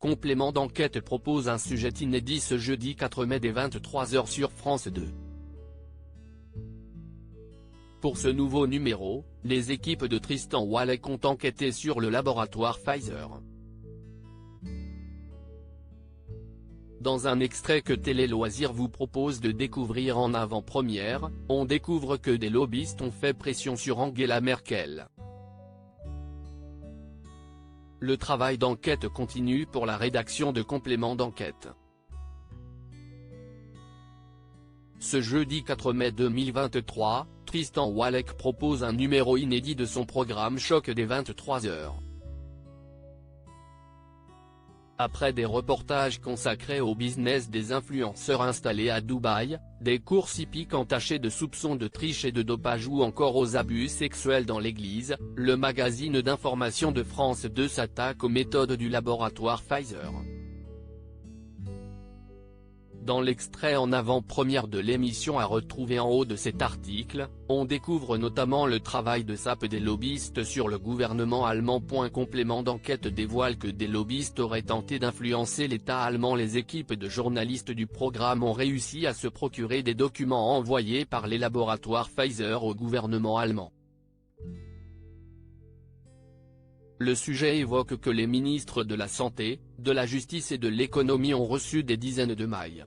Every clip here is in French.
Complément d'enquête propose un sujet inédit ce jeudi 4 mai dès 23h sur France 2. Pour ce nouveau numéro, les équipes de Tristan Walek ont enquêté sur le laboratoire Pfizer. Dans un extrait que Télé Loisirs vous propose de découvrir en avant-première, on découvre que des lobbyistes ont fait pression sur Angela Merkel. Le travail d'enquête continue pour la rédaction de compléments d'enquête. Ce jeudi 4 mai 2023, Tristan Walek propose un numéro inédit de son programme Choc dès 23h. Après des reportages consacrés au business des influenceurs installés à Dubaï, des courses hippiques entachées de soupçons de triche et de dopage ou encore aux abus sexuels dans l'église, le magazine d'information de France 2 s'attaque aux méthodes du laboratoire Pfizer. Dans l'extrait en avant-première de l'émission à retrouver en haut de cet article, on découvre notamment le travail de sape des lobbyistes sur le gouvernement allemand. Complément d'enquête dévoile que des lobbyistes auraient tenté d'influencer l'État allemand. Les équipes de journalistes du programme ont réussi à se procurer des documents envoyés par les laboratoires Pfizer au gouvernement allemand. Le sujet évoque que les ministres de la Santé, de la Justice et de l'Économie ont reçu des dizaines de mails.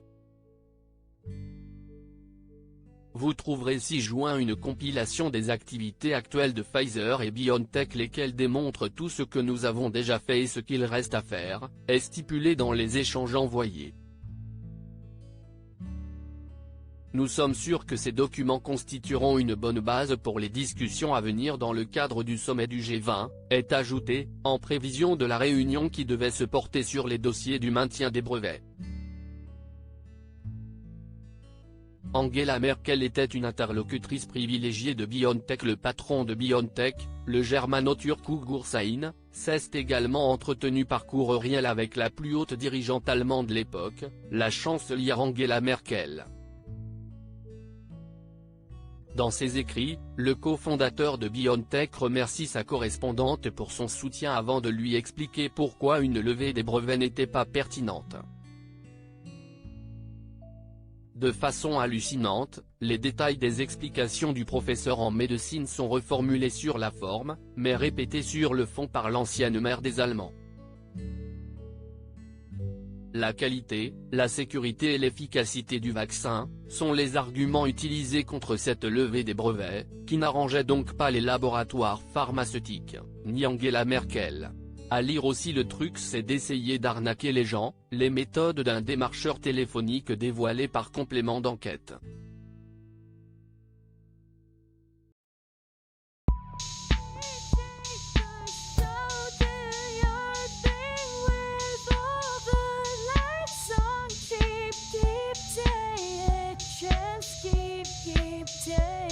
Vous trouverez 6 juin une compilation des activités actuelles de Pfizer et BioNTech, lesquelles démontrent tout ce que nous avons déjà fait et ce qu'il reste à faire, est stipulé dans les échanges envoyés. Nous sommes sûrs que ces documents constitueront une bonne base pour les discussions à venir dans le cadre du sommet du G20, est ajouté, en prévision de la réunion qui devait se porter sur les dossiers du maintien des brevets. Angela Merkel était une interlocutrice privilégiée de BioNTech. Le patron de BioNTech, le germano-turc Ugur Sahin, s'est également entretenu par courriel avec la plus haute dirigeante allemande de l'époque, la chancelière Angela Merkel. Dans ses écrits, le cofondateur de BioNTech remercie sa correspondante pour son soutien avant de lui expliquer pourquoi une levée des brevets n'était pas pertinente. De façon hallucinante, les détails des explications du professeur en médecine sont reformulés sur la forme, mais répétés sur le fond par l'ancienne mère des Allemands. La qualité, la sécurité et l'efficacité du vaccin, sont les arguments utilisés contre cette levée des brevets, qui n'arrangeait donc pas les laboratoires pharmaceutiques, ni Angela Merkel. À lire aussi, le truc c'est d'essayer d'arnaquer les gens, les méthodes d'un démarcheur téléphonique dévoilées par complément d'enquête. Keep